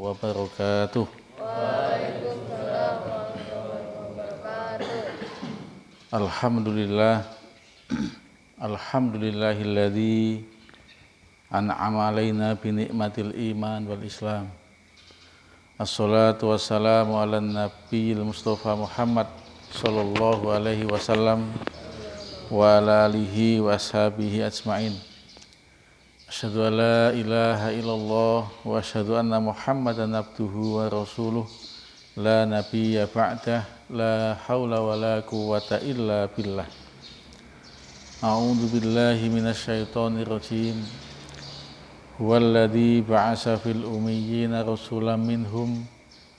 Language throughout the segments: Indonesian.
wabarakatuh. Waalaikumsalam warahmatullahi wabarakatuh. Alhamdulillahilladzi an'ama alaina bi ni'matil iman wal islam. Assalatu wassalamu ala nabiyil mustafa Muhammad sallallahu alaihi wasallam wa ala alihi wa ashabihi ajma'in. Asyhadu an la ilaha illallah wa asyhadu anna Muhammadan abduhu wa rasuluh la nabiyya ba'dah la haula wa la quwwata illa billah. A'udzu billahi minasyaitonir rajim. Huwallazi ba'atsa fil ummiyina rasulan minhum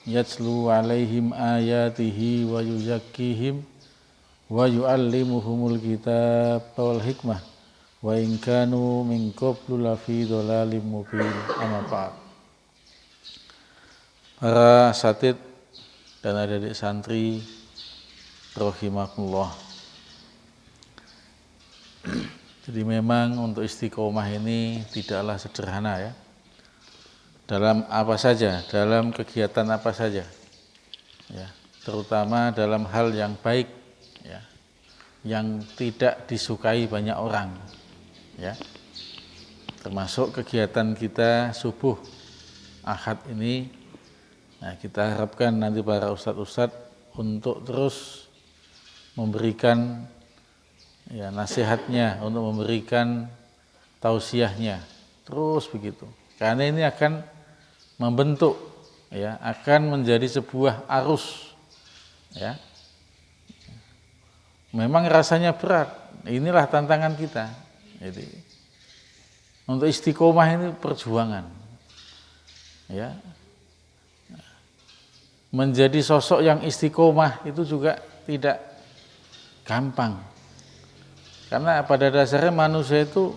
yatlu 'alaihim ayatihi wa yuzakkihim wa yu'allimuhumul kitaba wal hikmah wa in kanu min qablu lafi dhalalim mubin. Amma ba'd. Para asatid dan adik-adik santri rahimakumullah. Jadi memang untuk istiqomah ini tidaklah sederhana ya. Dalam apa saja, dalam kegiatan apa saja. Ya, terutama dalam hal yang baik ya, yang tidak disukai banyak orang. Ya. Termasuk kegiatan kita subuh Ahad ini. Nah, kita harapkan nanti para ustadz-ustadz untuk terus memberikan ya nasihatnya, untuk memberikan tausiahnya, terus begitu. Karena ini akan membentuk, ya, akan menjadi sebuah arus, ya. Memang rasanya berat. Inilah tantangan kita. Jadi, untuk istiqomah ini perjuangan, ya. Menjadi sosok yang istiqomah itu juga tidak gampang. Karena pada dasarnya manusia itu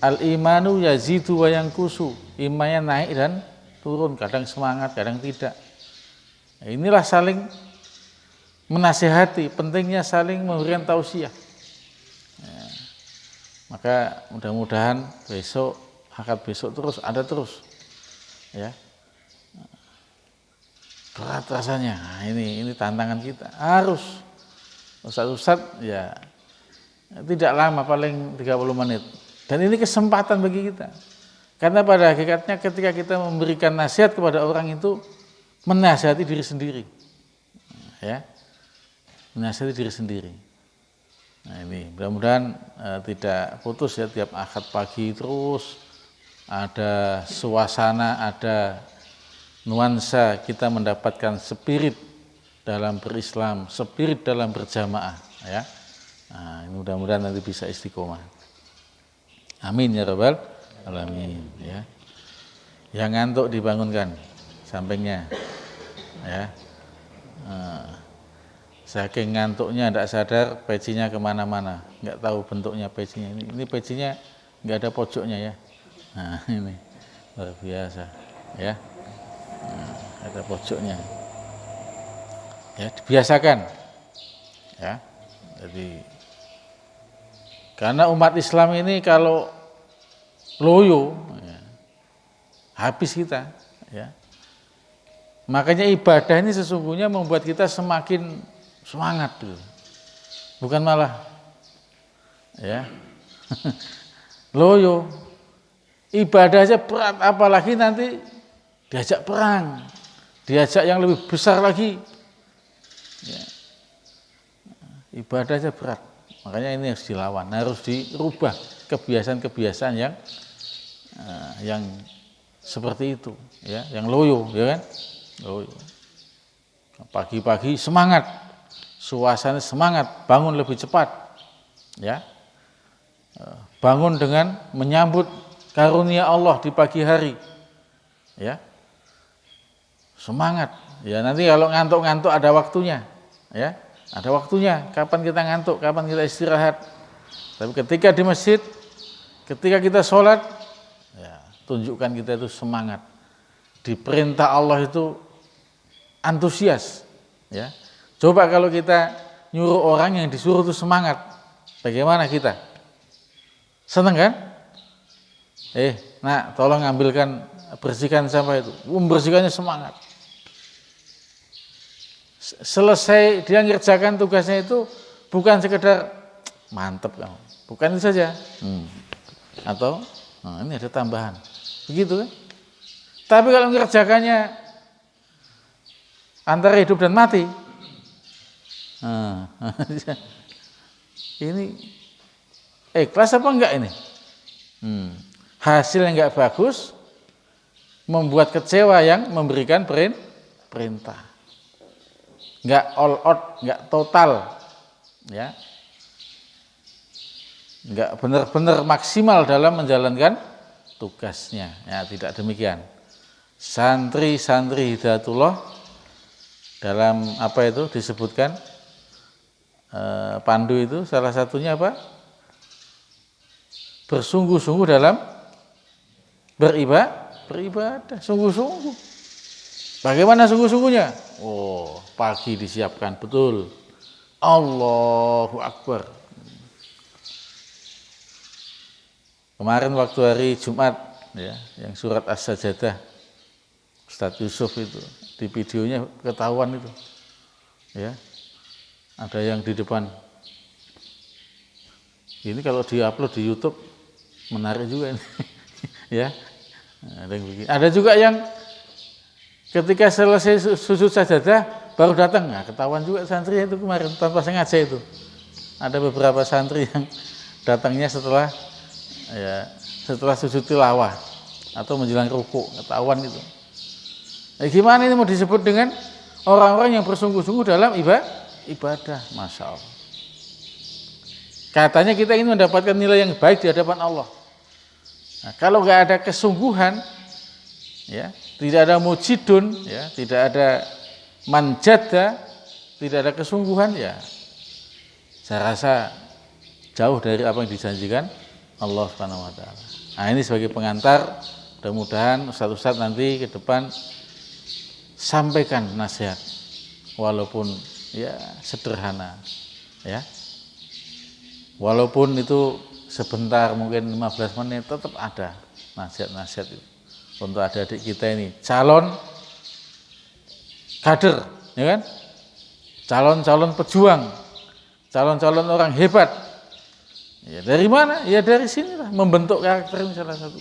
al-imanu yazidu wa yanqusu. Imannya naik dan turun, kadang semangat, kadang tidak. Nah, inilah saling menasihati, pentingnya saling memberikan tausiah. Ya. Maka mudah-mudahan besok, Akad besok terus ada terus. Ya. Berat rasanya. Nah, ini tantangan kita. Harus Ustadz ya tidak lama, paling 30 menit. Dan ini kesempatan bagi kita. Karena pada hakikatnya ketika kita memberikan nasihat kepada orang itu menasihati diri sendiri. Ya. Menasihati diri sendiri. Nah, ini mudah-mudahan tidak putus ya, tiap Ahad pagi terus ada suasana, ada nuansa kita mendapatkan spirit dalam berislam, spirit dalam berjamaah ya. Nah, mudah-mudahan nanti bisa istiqomah. Amin ya rabbal alamin ya. Yang ngantuk dibangunkan sampingnya ya. Saking ngantuknya tidak sadar pecinya kemana-mana, nggak tahu bentuknya pecinya. Ini pecinya nggak ada pojoknya ya. Nah, ini luar biasa ya. Nah, ada pojoknya. Ya, dibiasakan. Ya. Jadi karena umat Islam ini kalau loyo ya, habis kita ya. Makanya ibadah ini sesungguhnya membuat kita semakin semangat tuh. Bukan malah ya. Loyo. Ibadah aja berat, apalagi nanti diajak perang, diajak yang lebih besar lagi. Ya. Ibadah aja berat. Makanya ini harus dilawan, harus dirubah kebiasaan-kebiasaan yang seperti itu, ya, yang loyo, ya kan? Loyo. Pagi-pagi semangat, suasana semangat, bangun lebih cepat, ya. Bangun dengan menyambut karunia Allah di pagi hari, ya. Semangat, ya. Nanti kalau ngantuk-ngantuk ada waktunya, ya. Ada waktunya, kapan kita ngantuk, kapan kita istirahat. Tapi ketika di masjid, ketika kita sholat, ya, tunjukkan kita itu semangat. Diperintah Allah itu antusias. Ya. Coba kalau kita nyuruh orang yang disuruh itu semangat, bagaimana kita? Seneng kan? Nak, tolong ambilkan bersihkan sampah itu, membersihkannya semangat. Selesai dia ngerjakan tugasnya itu bukan sekedar mantep kamu, bukan itu saja. Atau ini ada tambahan, begitu kan? Tapi kalau ngerjakannya antara hidup dan mati, ini ikhlas apa enggak ini? Hasil yang enggak bagus, membuat kecewa yang memberikan perintah. Enggak all out, enggak total, ya. Enggak benar-benar maksimal dalam menjalankan tugasnya. Ya, tidak demikian. Santri-santri Hidayatullah dalam apa itu disebutkan pandu itu salah satunya apa? Bersungguh-sungguh dalam beribadah, sungguh-sungguh. Bagaimana sungguh-sungguhnya? Oh, pagi disiapkan betul. Allahu Akbar. Kemarin waktu hari Jumat ya, yang surat As-Sajdah Ustadz Yusuf itu di videonya ketahuan itu. Ya. Ada yang di depan. Ini kalau di-upload di YouTube menarik juga ini. Ya. Ada juga yang ketika selesai sujud sajadah baru datang. Nah, ketahuan juga santri itu kemarin tanpa sengaja itu. Ada beberapa santri yang datangnya setelah sujud tilawah atau menjelang ruku, ketahuan itu. Gimana ini mau disebut dengan orang-orang yang bersungguh-sungguh dalam ibadah, Masya Allah. Katanya kita ingin mendapatkan nilai yang baik di hadapan Allah. Nah, kalau nggak ada kesungguhan, ya, tidak ada mujidun, ya, tidak ada manjada, tidak ada kesungguhan, ya, saya rasa jauh dari apa yang dijanjikan Allah Subhanahu wa taala. Nah, ini sebagai pengantar, mudah-mudahan ustaz-ustaz nanti ke depan sampaikan nasihat walaupun ya sederhana, ya. Walaupun itu sebentar mungkin 15 menit tetap ada nasihat-nasihat itu untuk adik-adik kita ini calon kader, ya kan? Calon-calon pejuang, calon-calon orang hebat. Ya dari mana? Ya dari sinilah membentuk karakter ini salah satu.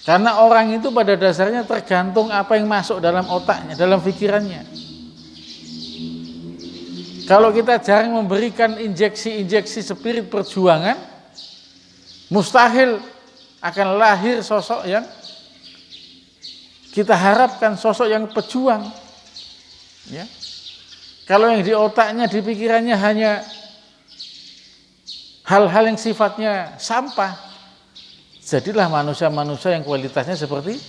Karena orang itu pada dasarnya tergantung apa yang masuk dalam otaknya, dalam pikirannya. Kalau kita jarang memberikan injeksi-injeksi spirit perjuangan, mustahil akan lahir sosok yang kita harapkan, sosok yang pejuang. Ya. Kalau yang di otaknya, di pikirannya hanya hal-hal yang sifatnya sampah, jadilah manusia-manusia yang kualitasnya seperti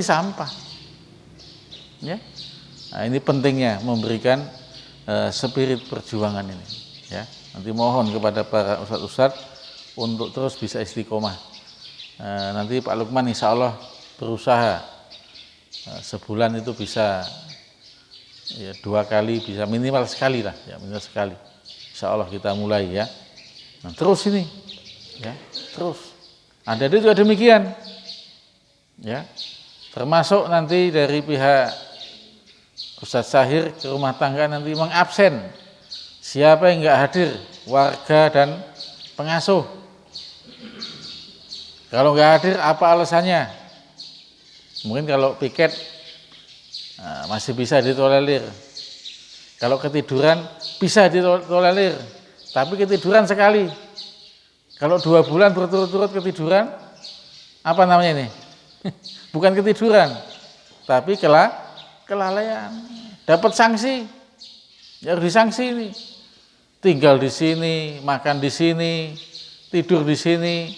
sampah. Ya. Nah, ini pentingnya memberikan spirit perjuangan ini. Ya. Nanti mohon kepada para ustadz-ustadz untuk terus bisa istiqomah. Nanti Pak Lukman insya Allah berusaha sebulan itu bisa ya 2 kali, bisa minimal sekali lah, ya minimal sekali. Insya Allah kita mulai ya. Nah, terus ini, ya terus. Ada juga demikian, ya. Termasuk nanti dari pihak Ustadz Syahir ke rumah tangga nanti mengabsen siapa yang enggak hadir, warga dan pengasuh. Kalau enggak hadir apa alasannya? Mungkin kalau piket masih bisa ditolerir. Kalau ketiduran bisa ditolerir, tapi ketiduran sekali. Kalau 2 bulan berturut-turut ketiduran, apa namanya ini? Bukan ketiduran, tapi kelalaian. Dapat sanksi, ya harus disanksi ini. Tinggal di sini, makan di sini, tidur di sini.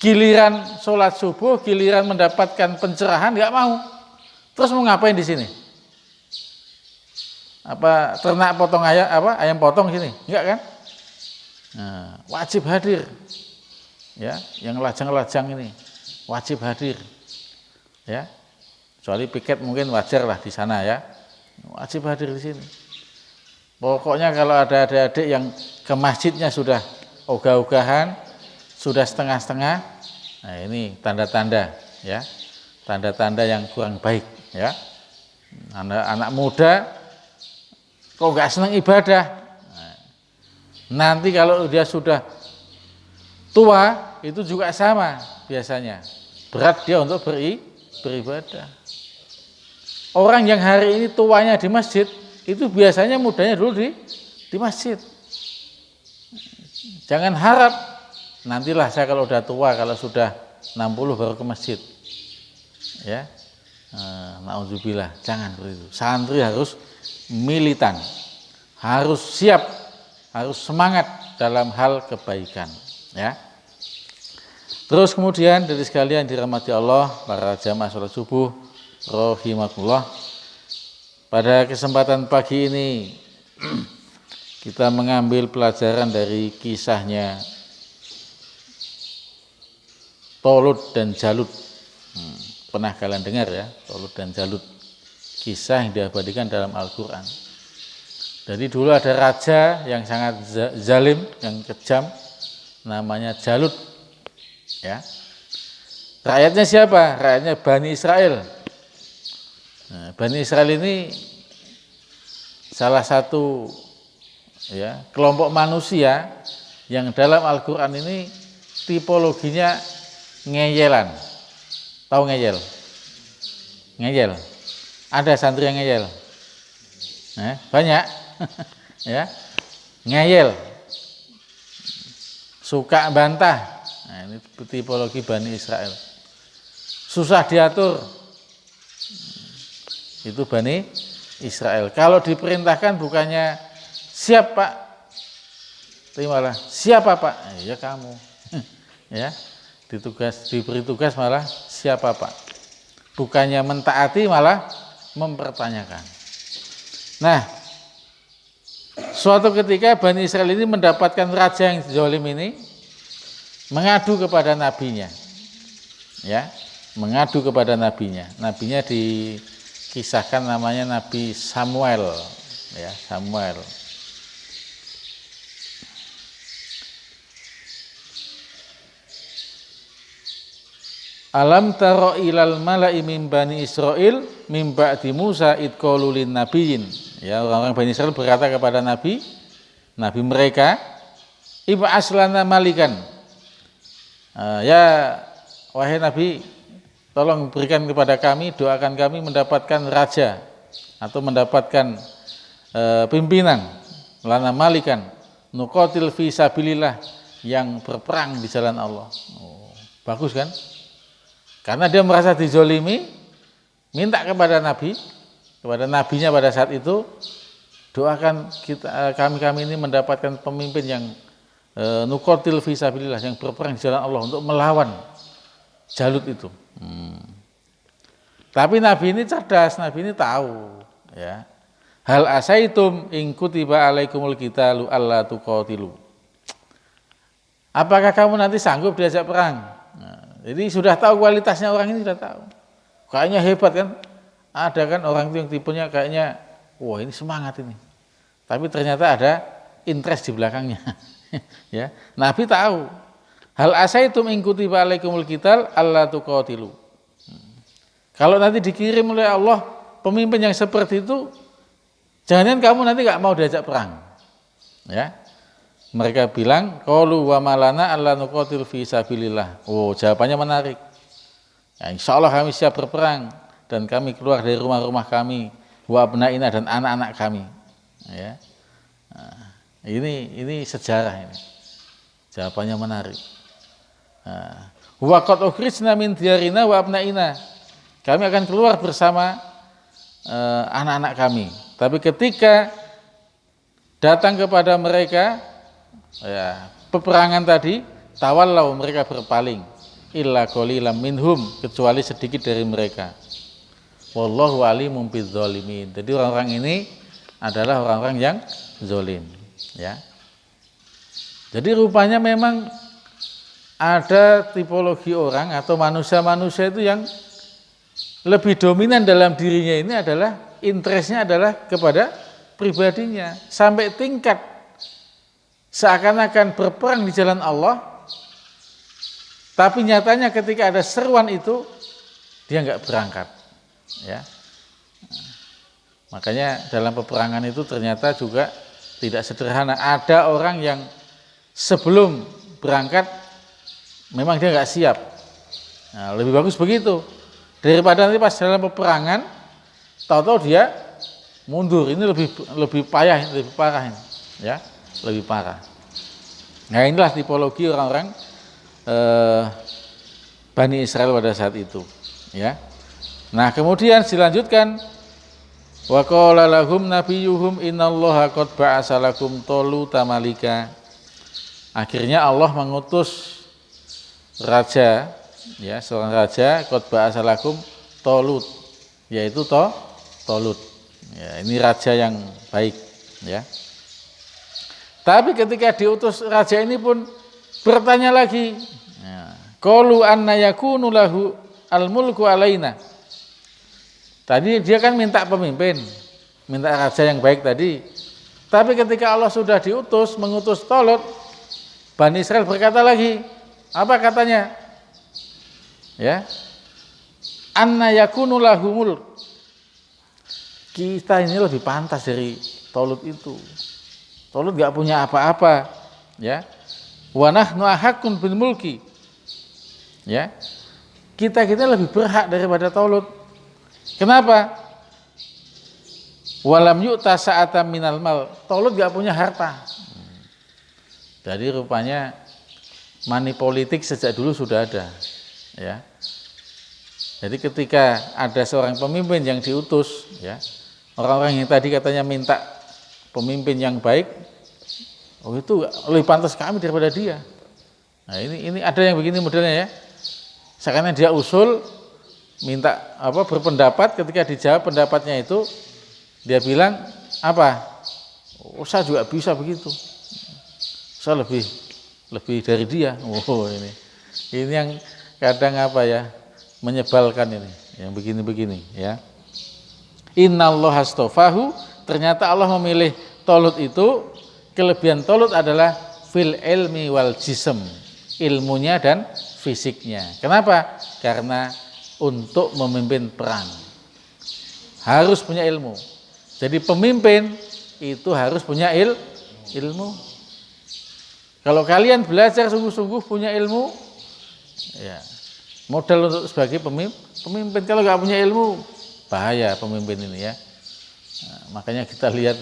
Giliran sholat subuh, giliran mendapatkan pencerahan nggak mau. Terus mau ngapain di sini? Apa ternak potong ayam potong sini? Enggak kan? Nah, wajib hadir. Ya, yang lajang-lajang ini wajib hadir. Ya. Kecuali piket mungkin wajar lah di sana ya. Wajib hadir di sini. Pokoknya kalau ada adik-adik yang ke masjidnya sudah ogah-ogahan, sudah setengah-setengah, Nah, ini tanda-tanda ya. Tanda-tanda yang kurang baik ya. Anak muda kok nggak senang ibadah. Nah, nanti kalau dia sudah tua itu juga sama biasanya. Berat dia untuk beribadah. Orang yang hari ini tuanya di masjid itu biasanya mudanya dulu di masjid. Jangan harap nantilah saya kalau udah tua, kalau sudah 60 baru ke masjid. Ya. Nauzubillah, jangan begitu. Santri harus militan. Harus siap, harus semangat dalam hal kebaikan, ya. Terus kemudian dari sekalian dirahmati Allah, para jamaah salat subuh rahimakumullah. Pada kesempatan pagi ini kita mengambil pelajaran dari kisahnya Tolut dan Jalut. Pernah kalian dengar ya, Tolut dan Jalut. Kisah yang diabadikan dalam Al-Quran. Jadi dulu ada raja yang sangat zalim, yang kejam, namanya Jalut. Ya. Rakyatnya siapa? Rakyatnya Bani Israel. Nah, Bani Israel ini salah satu ya, kelompok manusia yang dalam Al-Quran ini tipologinya ngeyelan. Tahu ngeyel? Ngeyel. Ada santri yang ngeyel? Banyak. Ya. Ngeyel. Suka bantah. Nah, ini tipologi Bani Israel. Susah diatur. Itu Bani Israel. Kalau diperintahkan bukannya siap Pak, terimalah. Siapa Pak? Ya kamu. Ya, diberi tugas malah siapa Pak? Bukannya mentaati malah mempertanyakan. Nah, suatu ketika Bani Israel ini mendapatkan raja yang zalim ini mengadu kepada nabinya. Ya, mengadu kepada nabinya. Nabinya dikisahkan namanya Nabi Samuel, ya, Samuel. Alam taro ilal mala'i min Bani Israil min ba'di Musa id qalu lin nabiyyin. Ya, orang-orang Bani Israel berkata kepada nabi mereka, ib'as lana malikan. Ya wahai nabi, tolong berikan kepada kami, doakan kami mendapatkan raja atau mendapatkan pimpinan, lana malikan nuqatil fi sabilillah, yang berperang di jalan Allah. Oh, bagus kan? Karena dia merasa dizolimi, minta kepada Nabi, kepada nabinya pada saat itu, doakan kita, kami ini mendapatkan pemimpin yang nuqatil fi sabilillah, yang berperang di jalan Allah untuk melawan Jalut itu. Tapi Nabi ini cerdas, Nabi ini tahu, ya. Hal asaitum in kutiba alaikumul qitalu alla tuqatilu. Apakah kamu nanti sanggup diajak perang? Jadi sudah tahu kualitasnya, orang ini sudah tahu. Kayaknya hebat kan? Ada kan orang itu yang tipenya kayaknya, wah ini semangat ini. Tapi ternyata ada interest di belakangnya. Ya, Nabi tahu. Hal asaitum in kutiba alaikumul qital alla tuqatilu. Kalau nanti dikirim oleh Allah pemimpin yang seperti itu, jangan kamu nanti nggak mau diajak perang. Ya. Mereka bilang, qalu wa malana alla nuqatil fi sabilillah. Oh, jawabannya menarik. Ya, insya Allah kami siap berperang dan kami keluar dari rumah-rumah kami, wa abnaina, dan anak-anak kami. Ya. Nah, ini sejarah ini. Jawabannya menarik. Wa qad ukhrijna min diyarina wa abnaina. Kami akan keluar bersama anak-anak kami. Tapi ketika datang kepada mereka, ya, peperangan tadi, tawallau, mereka berpaling, illa qalilam minhum, kecuali sedikit dari mereka. Wallahu alimum bidzalimin. Jadi orang-orang ini adalah orang-orang yang zalim, ya. Jadi rupanya memang ada tipologi orang atau manusia-manusia itu yang lebih dominan dalam dirinya ini adalah interestnya adalah kepada pribadinya, sampai tingkat seakan-akan berperang di jalan Allah, Tapi nyatanya ketika ada seruan itu dia nggak berangkat, ya. Makanya dalam peperangan itu ternyata juga tidak sederhana. Ada orang yang sebelum berangkat memang dia nggak siap. Nah, lebih bagus begitu daripada nanti pas dalam peperangan tahu-tahu dia mundur. Ini lebih payah, lebih parah ini, ya, lebih parah. Nah, inilah tipologi orang-orang Bani Israel pada saat itu, ya. Nah, kemudian dilanjutkan, wa qala lahum nabiyuhum innallaha qad ba'asa lakum taluta malika. Akhirnya Allah mengutus raja, ya, seorang raja, qad ba'asa lakum Talut, yaitu Talut. Ya, ini raja yang baik, ya. Tapi ketika diutus raja ini pun bertanya lagi, qalu anna yakunu lahu al-mulku alaina. Tadi dia kan minta pemimpin, minta raja yang baik tadi. Tapi ketika Allah sudah mengutus Talut, Bani Israel berkata lagi, apa katanya? Ya. Anna yakunu lahu mulk. Kita ini lebih pantas dari Talut itu. Talut enggak punya apa-apa, ya. Wa nahnu ahaqqun bil mulki. Ya. Kita lebih berhak daripada Talut. Kenapa? Walam yu'ta sa'atan minal mal. Talut enggak punya harta. Jadi rupanya money politik sejak dulu sudah ada, ya. Jadi ketika ada seorang pemimpin yang diutus, ya, orang-orang yang tadi katanya minta pemimpin yang baik, oh itu lebih pantas kami daripada dia. Nah, ini ada yang begini modelnya, ya. Sekarang dia usul minta berpendapat, ketika dijawab pendapatnya itu dia bilang apa? Oh, saya juga bisa begitu. Saya lebih dari dia. Oh, ini yang kadang menyebalkan ini, yang begini-begini, ya. Innallaha astafahu, ternyata Allah memilih Talut itu. Kelebihan Talut adalah fil ilmi wal jism, ilmunya dan fisiknya. Kenapa? Karena untuk memimpin perang harus punya ilmu. Jadi pemimpin itu harus punya ilmu. Kalau kalian belajar sungguh-sungguh punya ilmu, ya, modal untuk sebagai pemimpin. Kalau nggak punya ilmu, bahaya pemimpin ini, ya. Nah, makanya kita lihat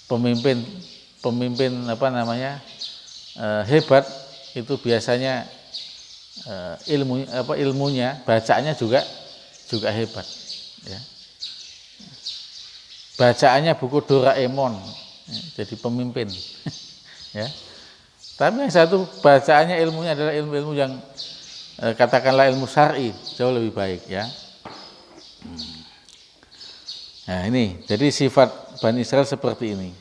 pemimpin hebat itu biasanya ilmunya, bacaannya juga hebat, ya. Bacaannya buku Doraemon, ya, jadi pemimpin. Ya. Tapi yang satu bacaannya ilmunya adalah ilmu-ilmu yang katakanlah ilmu syar'i, jauh lebih baik, ya. Nah, ini jadi sifat Bani Israel seperti ini.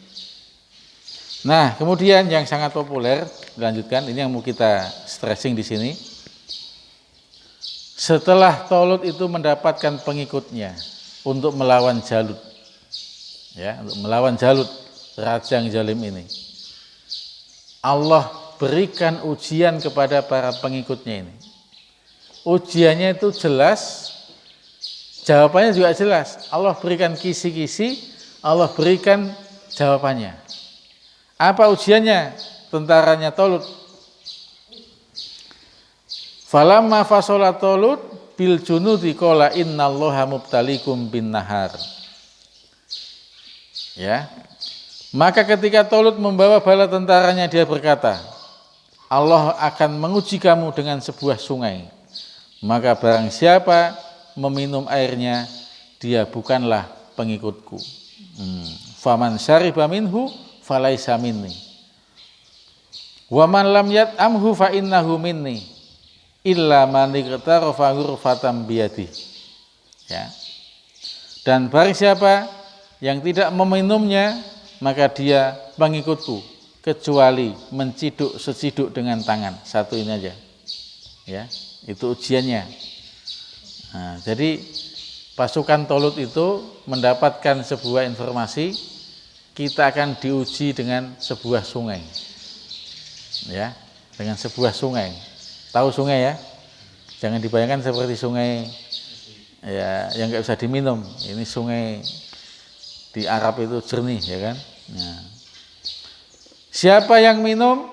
Nah, kemudian yang sangat populer, lanjutkan, ini yang mau kita stressing di sini. Setelah Talut itu mendapatkan pengikutnya untuk melawan Jalut, ya, untuk melawan Jalut, raja yang zalim ini, Allah berikan ujian kepada para pengikutnya ini. Ujiannya itu jelas, jawabannya juga jelas. Allah berikan kisi-kisi, Allah berikan jawabannya. Apa ujiannya? Tentaranya Talut. Falamma fasola Talut bil junudi qala innallaha mubtalikum bin nahar. Ya. Maka ketika Talut membawa bala tentaranya, dia berkata, Allah akan menguji kamu dengan sebuah sungai. Maka barang siapa meminum airnya, dia bukanlah pengikutku. Faman syariba minhu falaisa minni. Wa man lam yat'amhu fa innahu minni illa man iqtarafa ghurfatan biyadi. Ya. Dan barang siapa yang tidak meminumnya, maka dia pengikutku, kecuali menciduk seciduk dengan tangan. Satu ini aja, ya, itu ujiannya. Nah, jadi pasukan Talut itu mendapatkan sebuah informasi, kita akan diuji dengan sebuah sungai, ya. dengan sebuah sungai. Tahu sungai ya? Jangan dibayangkan seperti sungai ya yang nggak bisa diminum. Ini sungai di Arab itu jernih ya kan. Nah, siapa yang minum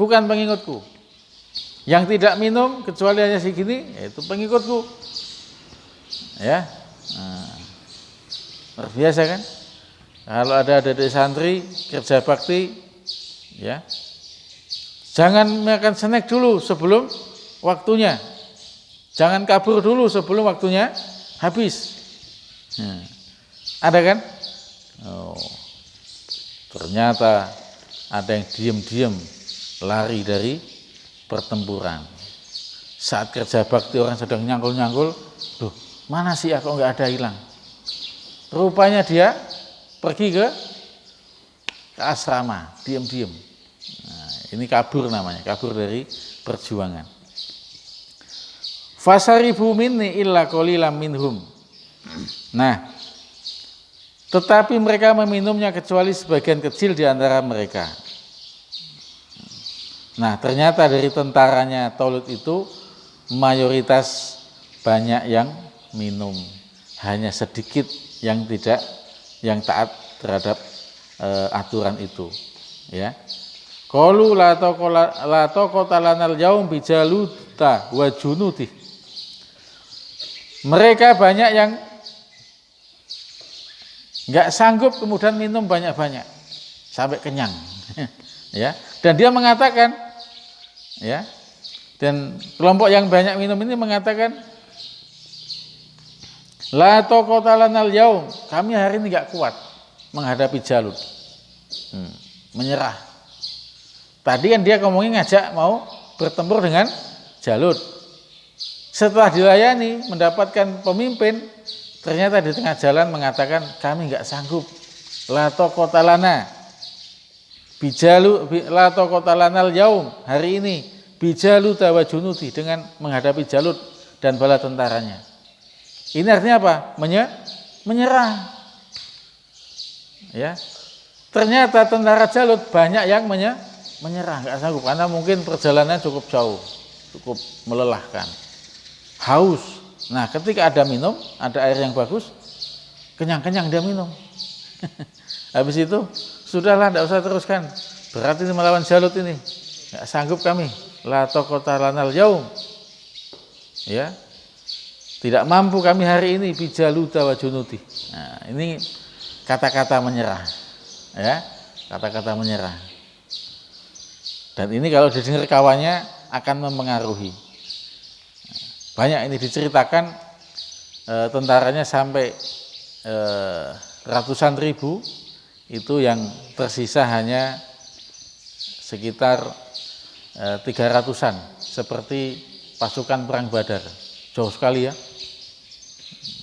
bukan pengikutku. Yang tidak minum kecuali hanya segini, yaitu pengikutku. Ya, nah, luar biasa kan? Kalau ada adik santri kerja bakti, ya, jangan makan snack dulu sebelum waktunya. Jangan kabur dulu sebelum waktunya habis. Nah, ada kan? Oh, ternyata ada yang diam-diam lari dari pertempuran. Saat kerja bakti orang sedang nyangkul-nyangkul, loh, mana sih kok nggak ada hilang? Rupanya dia pergi ke asrama, diam-diam. Nah, ini kabur namanya, kabur dari perjuangan. Fasaribu minni illa qalilam minhum. Nah, tetapi mereka meminumnya kecuali sebagian kecil di antara mereka. Nah, ternyata dari tentaranya Talut itu mayoritas banyak yang minum, hanya sedikit yang tidak, yang taat terhadap aturan itu. Ya, qalu la taqata lanal yaum bijaluta wa junudi. Mereka banyak yang nggak sanggup kemudian minum banyak-banyak sampai kenyang. Ya, dan dia mengatakan, ya, dan kelompok yang banyak minum ini mengatakan, la taqata lanal yaum, kami hari ini nggak kuat menghadapi Jalut. Menyerah. Tadi kan dia ngomongin ngajak mau bertempur dengan Jalut. Setelah dilayani mendapatkan pemimpin, ternyata di tengah jalan mengatakan kami nggak sanggup. La taqata lana bijalu la taqata lanal yaum, hari ini bijalu wa junudi, dengan menghadapi Jalut dan bala tentaranya. Ini artinya apa? Menyerah. Ya. Ternyata tentara Jalut banyak yang menyerah, nggak sanggup karena mungkin perjalanan cukup jauh, cukup melelahkan. Haus. Nah, ketika ada minum, ada air yang bagus, kenyang-kenyang dia minum. Habis itu, sudahlah, tidak usah teruskan. Berarti ini melawan Jalut ini. Nggak sanggup kami. La taqata lanal yaum. Ya. Tidak mampu kami hari ini bijaluta wa junudi. Nah, ini kata-kata menyerah. Ya, kata-kata menyerah. Dan ini kalau didengar kawannya akan mempengaruhi. Banyak ini diceritakan tentaranya sampai ratusan ribu, itu yang tersisa hanya sekitar 300-an, seperti pasukan perang Badar. Jauh sekali ya.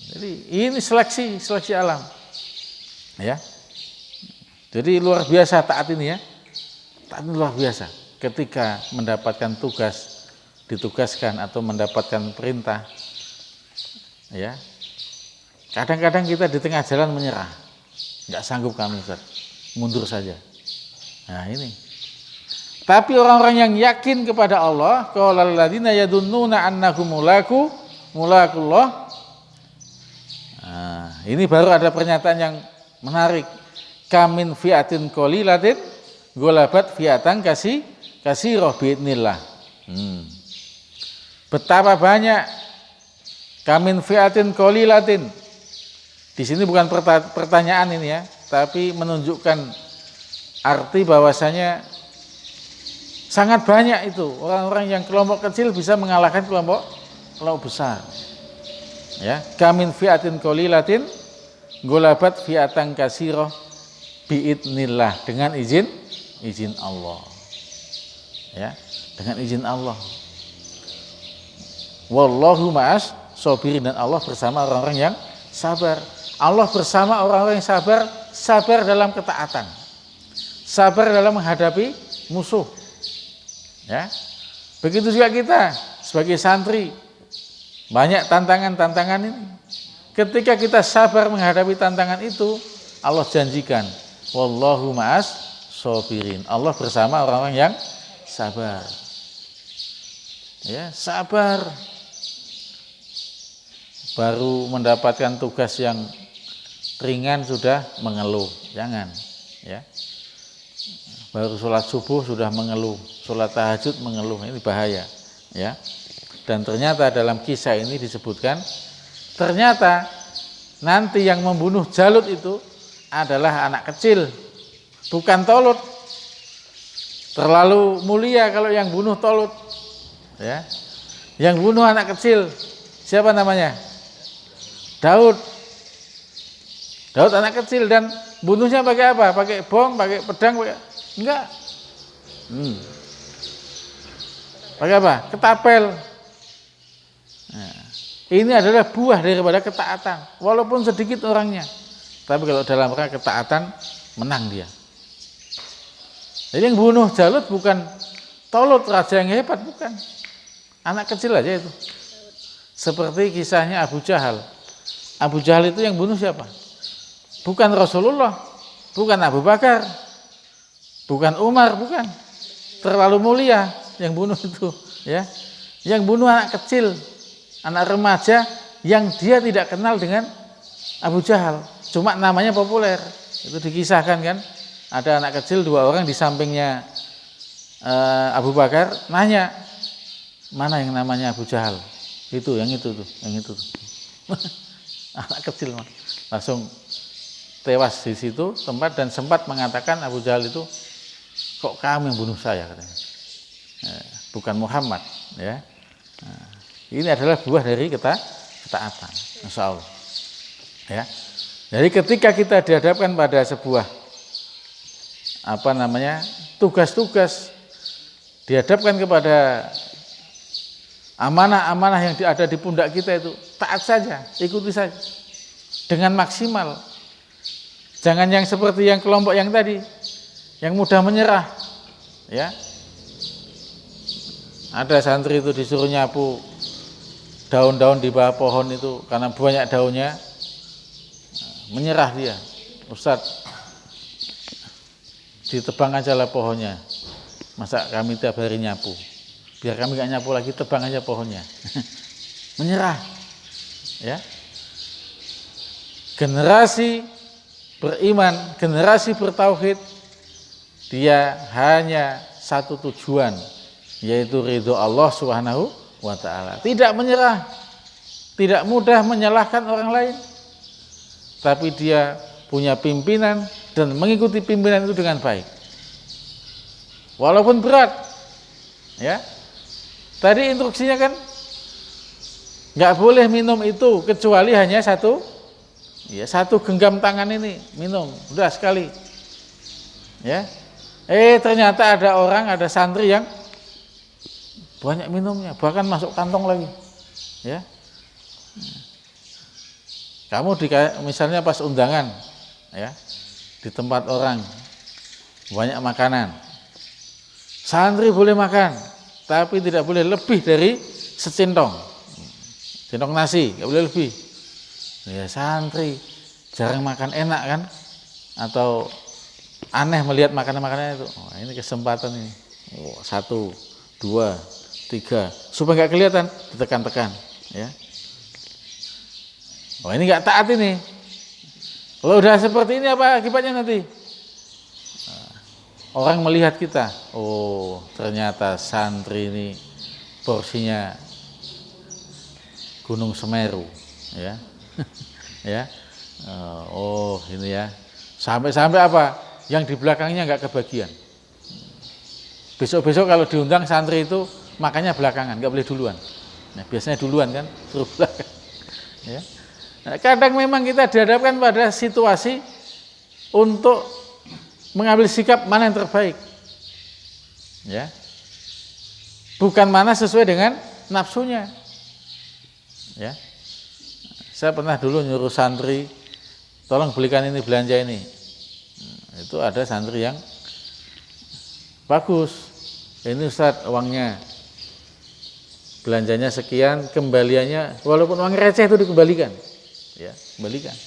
Jadi ini seleksi alam. Ya. Jadi luar biasa taat ini ya. Taat ini luar biasa. Ketika mendapatkan tugas, ditugaskan atau mendapatkan perintah, ya, kadang-kadang kita di tengah jalan menyerah, nggak sanggup kami, Ustaz, mundur saja. Nah ini. Tapi orang-orang yang yakin kepada Allah, qaulal ladzina yadunnuna annahum mulakullah. Nah, ini baru ada pernyataan yang menarik. Kamin fiatin qalilatin golabat fiatan kasirah biidnillah. Betapa banyak kamin fiatin qalilatin. Di sini bukan pertanyaan ini ya, tapi menunjukkan arti bahwasanya sangat banyak itu orang-orang yang kelompok kecil bisa mengalahkan kelompok besar. Ya, kamin fiatin qalilatin golabat fiatan kasirah biidnillah, dengan izin Allah. Ya, dengan izin Allah. Wallahu ma'as sabirin, dan Allah bersama orang-orang yang sabar. Allah bersama orang-orang yang sabar dalam ketaatan, sabar dalam menghadapi musuh. Ya, begitu juga kita sebagai santri, banyak tantangan ini. Ketika kita sabar menghadapi tantangan itu, Allah janjikan, wallahu ma'as sabirin, Allah bersama orang-orang yang sabar. ya, sabar. Baru mendapatkan tugas yang ringan sudah mengeluh, jangan, ya. Baru sholat subuh sudah mengeluh, sholat tahajud mengeluh, ini bahaya, ya. Dan ternyata dalam kisah ini disebutkan, ternyata nanti yang membunuh Jalut itu adalah anak kecil, bukan Tolut. Terlalu mulia kalau yang bunuh Tolut, ya. Yang bunuh anak kecil, siapa namanya? Daud. Daud anak kecil, dan bunuhnya pakai apa? Pakai bom, pakai pedang, pakai enggak. Pakai apa? Ketapel. Nah, ini adalah buah daripada ketaatan, walaupun sedikit orangnya. Tapi kalau dalam rangka ketaatan, menang dia. Jadi yang bunuh Jalut bukan Tolut, raja yang hebat, bukan. Anak kecil aja itu. Seperti kisahnya Abu Jahal. Abu Jahal itu yang bunuh siapa? Bukan Rasulullah, bukan Abu Bakar, bukan Umar, bukan. Terlalu mulia yang bunuh itu, ya. Yang bunuh anak kecil, anak remaja yang dia tidak kenal dengan Abu Jahal, cuma namanya populer. Itu dikisahkan kan, ada anak kecil 2 orang di sampingnya Abu Bakar, nanya, mana yang namanya Abu Jahal? Itu, yang itu tuh. Anak kecil langsung tewas di situ tempat, dan sempat mengatakan Abu Jahal itu, kok kamu yang bunuh saya, katanya. Bukan Muhammad, ya. Nah, ini adalah buah dari ketaatan, Masya Allah, ya. Jadi ketika kita dihadapkan pada sebuah tugas-tugas, dihadapkan kepada amanah-amanah yang ada di pundak kita, itu taat saja, ikuti saja dengan maksimal. Jangan yang seperti yang kelompok yang tadi, yang mudah menyerah, ya. Ada santri itu disuruh nyapu daun-daun di bawah pohon itu, karena banyak daunnya, menyerah dia. Ustadz, ditebang aja lah pohonnya, masa kami tiap hari nyapu, biar kami gak nyapu lagi, tebang aja pohonnya. Menyerah, ya. Generasi beriman, generasi bertauhid, dia hanya satu tujuan, yaitu ridho Allah Subhanahu wa ta'ala. Tidak menyerah, tidak mudah menyalahkan orang lain, tapi dia punya pimpinan dan mengikuti pimpinan itu dengan baik, walaupun berat, ya. Tadi instruksinya kan nggak boleh minum itu kecuali hanya satu genggam tangan ini minum, udah sekali, ya. Ternyata ada santri yang banyak minumnya, bahkan masuk kantong lagi, ya. Kamu misalnya pas undangan, ya, di tempat orang banyak makanan, santri boleh makan, tapi tidak boleh lebih dari secentong nasi, nggak boleh lebih. Ya, santri jarang makan enak kan, atau aneh melihat makanan-makanan itu. Oh, ini kesempatan ini. 1, 2, 3, supaya nggak kelihatan, ditekan-tekan, ya. Oh, ini nggak taat ini. Kalau udah seperti ini apa akibatnya nanti? Orang melihat kita, oh ternyata santri ini porsinya Gunung Semeru, ya. Ya. Oh, ini ya. Sampai apa? Yang di belakangnya nggak kebagian. Besok-besok kalau diundang santri itu makannya belakangan, nggak boleh duluan. Nah, biasanya duluan kan, suruh belakang. Ya. Nah, kadang memang kita dihadapkan pada situasi untuk mengambil sikap mana yang terbaik, ya. Bukan mana sesuai dengan nafsunya, ya. Saya pernah dulu nyuruh santri, tolong belikan ini, belanja ini. Itu ada santri yang bagus, ini Ustadz uangnya, belanjanya sekian, kembaliannya walaupun uang receh itu dikembalikan, ya, kembalikan.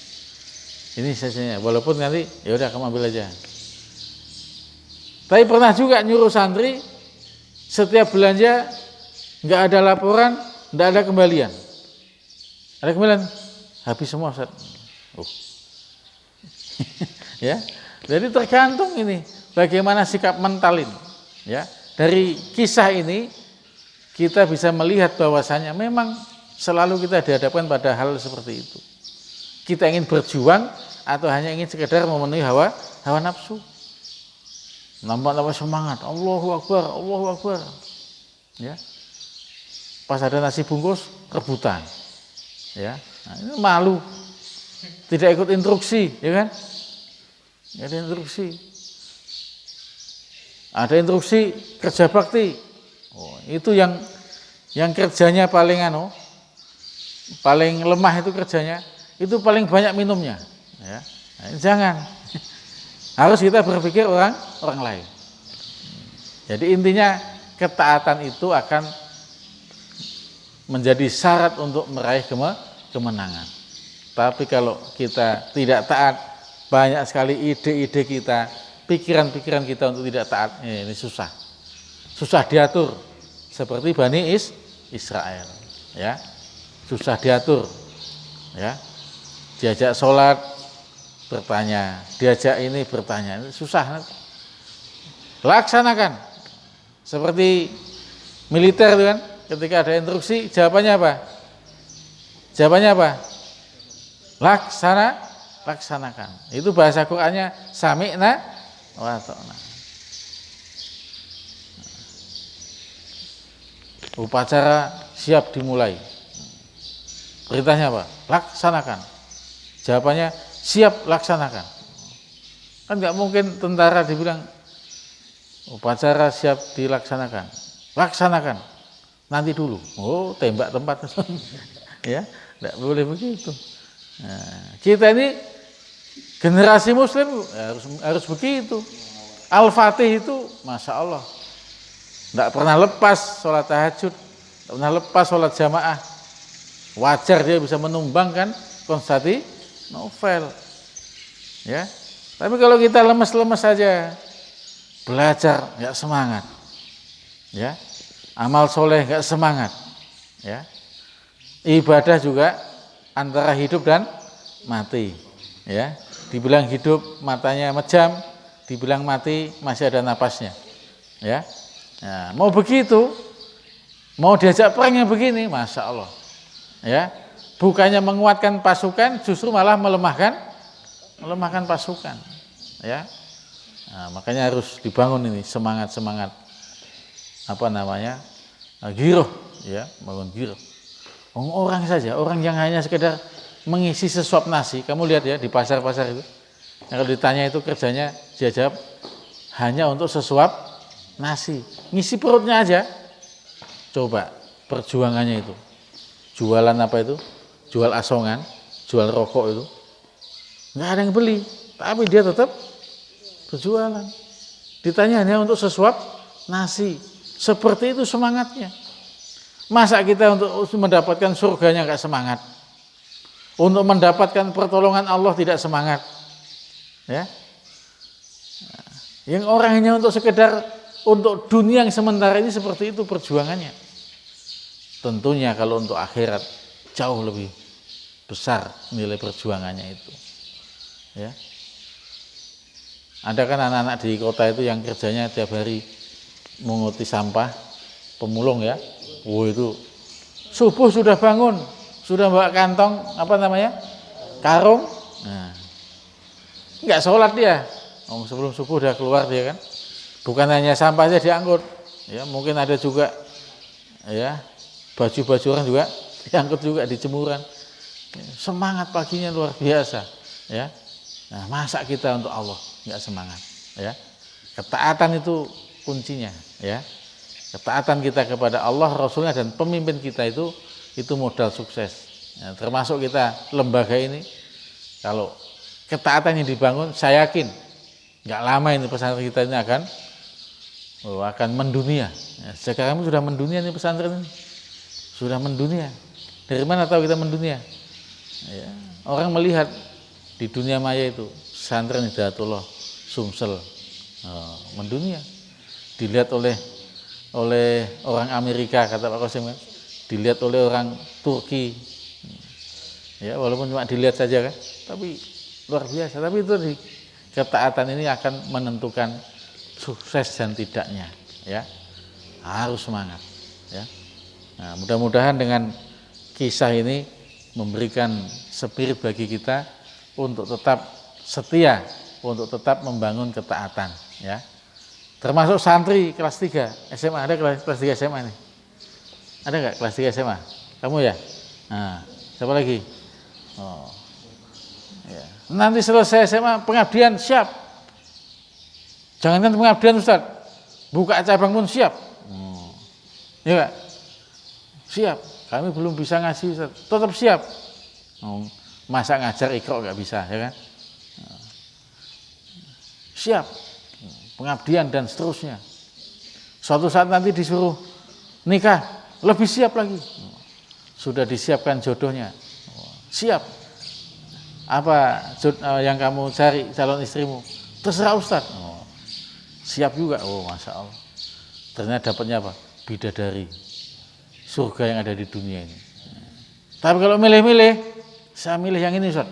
Ini sisanya, walaupun nanti ya udah kamu ambil aja. Tapi pernah juga nyuruh santri setiap belanja nggak ada laporan, nggak ada kembalian. Ada kembalian? Habis semua Ustaz. Oh. Ya, jadi tergantung ini bagaimana sikap mental ini. Ya, dari kisah ini kita bisa melihat bahwasanya memang selalu kita dihadapkan pada hal seperti itu. Kita ingin berjuang atau hanya ingin sekedar memenuhi hawa nafsu. Nampak semangat, Allahu Akbar, Allahu Akbar. Ya. Pas ada nasi bungkus, rebutan. Ya. Nah, ini malu. Tidak ikut instruksi, ya kan? Tidak ada instruksi. Ada instruksi kerja bakti. Oh, itu yang kerjanya paling paling lemah itu kerjanya, itu paling banyak minumnya. Ya. Nah, jangan. Harus kita berpikir orang lain. Jadi intinya ketaatan itu akan menjadi syarat untuk meraih kemenangan. Tapi kalau kita tidak taat, banyak sekali ide-ide kita, pikiran-pikiran kita untuk tidak taat, ini susah. Susah diatur seperti Bani Israel, ya. Susah diatur. Ya. Diajak sholat bertanya, diajak ini bertanya, ini susah. Laksanakan. Seperti militer itu kan, ketika ada instruksi, jawabannya apa? Jawabannya apa? Laksanakan. Itu bahasa Qur'annya sami'na wa ata'na. Upacara siap dimulai. Perintahnya apa? Laksanakan. Jawabannya siap, laksanakan. Kan nggak mungkin tentara dibilang upacara siap dilaksanakan. Laksanakan. Nanti dulu. Oh, tembak tempat. Ya, nggak boleh begitu. Nah, kita ini generasi muslim harus begitu. Al-Fatih itu Masya Allah nggak pernah lepas sholat tahajud, nggak pernah lepas sholat jamaah. Wajar dia bisa menumbangkan Konstantinopel, ya. Tapi kalau kita lemes-lemes saja, belajar nggak semangat, ya. Amal soleh nggak semangat, ya. Ibadah juga antara hidup dan mati, ya. Dibilang hidup matanya mejam, dibilang mati masih ada napasnya, ya. Nah, mau begitu, mau diajak perang yang begini, Masya Allah, ya. Bukannya menguatkan pasukan, justru malah melemahkan pasukan, ya. Nah, makanya harus dibangun ini semangat giroh, ya, bangun giroh. Orang saja, orang yang hanya sekedar mengisi sesuap nasi, kamu lihat ya di pasar-pasar itu, kalau ditanya itu kerjanya, dia jawab hanya untuk sesuap nasi, ngisi perutnya aja. Coba perjuangannya itu, jualan apa itu? Jual asongan, jual rokok itu, nggak ada yang beli, tapi dia tetap berjualan. Ditanya hanya untuk sesuap nasi, seperti itu semangatnya. Masa kita untuk mendapatkan surganya nggak semangat, untuk mendapatkan pertolongan Allah tidak semangat, ya? Yang orang hanya untuk sekedar untuk dunia yang sementara ini seperti itu perjuangannya. Tentunya kalau untuk akhirat jauh lebih besar nilai perjuangannya itu, ya. Ada kan anak-anak di kota itu yang kerjanya tiap hari menguti sampah, pemulung, ya. Itu subuh sudah bangun, sudah bawa kantong karung, nah, nggak sholat dia. Sebelum subuh udah keluar dia kan. Bukan hanya sampah saja diangkut, ya, mungkin ada juga, ya, baju-baju orang juga diangkut juga di jemuran. Semangat paginya luar biasa, ya. Nah, masa kita untuk Allah nggak semangat, ya. Ketaatan itu kuncinya, ya. Ketaatan kita kepada Allah, Rasulnya dan pemimpin kita itu modal sukses. Ya, termasuk kita lembaga ini, kalau ketaatan yang dibangun, saya yakin nggak lama ini pesantren kita ini akan mendunia. Ya, sekarang sudah mendunia ini pesantren ini, sudah mendunia. Dari mana tahu kita mendunia? Ya, orang melihat di dunia maya itu pesantren Hidayatullah Sumsel mendunia, dilihat oleh oleh orang Amerika, kata Pak Qasim kan, dilihat oleh orang Turki, ya walaupun cuma dilihat saja kan, tapi luar biasa. Tapi itu ketaatan ini akan menentukan sukses dan tidaknya, ya harus semangat, ya. Nah, mudah-mudahan dengan kisah ini memberikan spirit bagi kita untuk tetap setia, untuk tetap membangun ketaatan, ya. Termasuk santri kelas 3 SMA, ada kelas 3 SMA nih? Ada nggak kelas 3 SMA? Kamu ya? Nah, siapa lagi? Oh, ya. Nanti selesai SMA pengabdian siap. Jangankan pengabdian Ustaz, buka cabang pun siap. Ya Kak? Siap. Kami belum bisa ngaji Ustaz, tetap siap. Masa ngajar Iqra nggak bisa, ya kan? Siap. Pengabdian dan seterusnya. Suatu saat nanti disuruh nikah, lebih siap lagi. Sudah disiapkan jodohnya. Siap. Apa yang kamu cari calon istrimu? Terserah Ustaz. Siap juga. Oh, Masya Allah. Ternyata dapatnya apa? Bidadari. Surga yang ada di dunia ini. Tapi kalau milih-milih, saya milih yang ini Ustaz.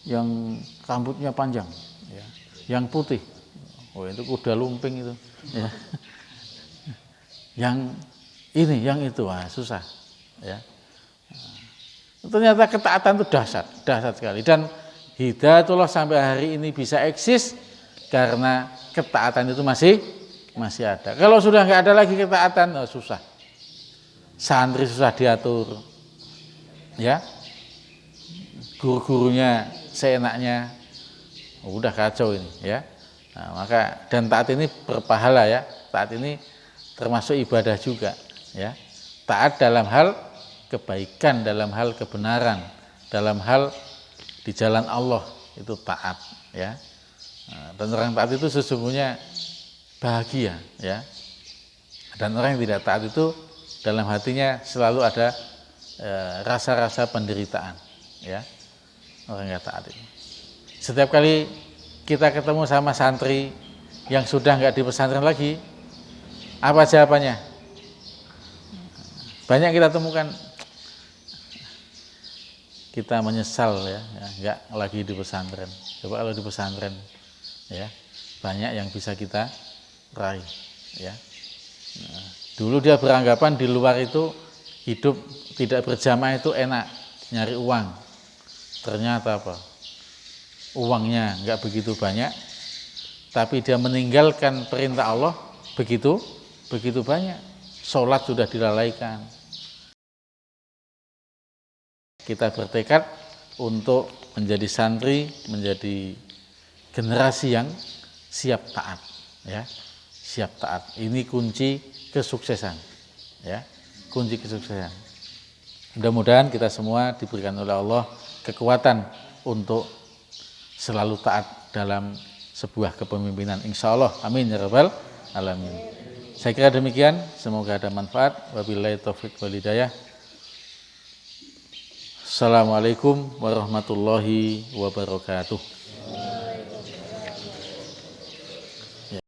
Yang rambutnya panjang, ya. Yang putih. Oh, itu kuda lumping itu. Ya. Yang ini, yang itu, susah. Ya. Ternyata ketaatan itu dahsyat sekali. Dan hidayatullah sampai hari ini bisa eksis karena ketaatan itu masih ada. Kalau sudah nggak ada lagi ketaatan, susah. Santri susah diatur, ya. Guru-gurunya seenaknya, udah kacau ini, ya. Nah, maka dan taat ini berpahala, ya. Taat ini termasuk ibadah juga, ya. Taat dalam hal kebaikan, dalam hal kebenaran, dalam hal di jalan Allah itu taat, ya. Nah, dan orang taat itu sesungguhnya bahagia, ya. Dan orang yang tidak taat itu dalam hatinya selalu ada rasa-rasa penderitaan, ya. Orang yang taat ini. Setiap kali kita ketemu sama santri yang sudah nggak di pesantren lagi, apa jawabannya? Banyak kita temukan, kita menyesal, ya nggak lagi di pesantren. Coba kalau di pesantren, ya banyak yang bisa kita raih, ya. Nah, dulu dia beranggapan di luar itu hidup tidak berjamaah itu enak, nyari uang. Ternyata apa? Uangnya nggak begitu banyak, tapi dia meninggalkan perintah Allah begitu banyak. Sholat sudah dilalaikan. Kita bertekad untuk menjadi santri, menjadi generasi yang siap taat, ya, siap taat. Ini kunci kesuksesan, ya, kunci kesuksesan. Mudah-mudahan kita semua diberikan oleh Allah kekuatan untuk selalu taat dalam sebuah kepemimpinan, insya Allah. Amin ya rabbal alamin. Saya kira demikian, semoga ada manfaat. Wabillahi taufiq wal hidayah. Assalamualaikum warahmatullahi wabarakatuh.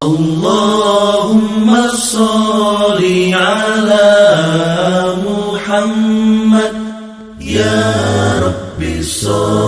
Allahumma sholli ala Muhammad ya Rabbi sholli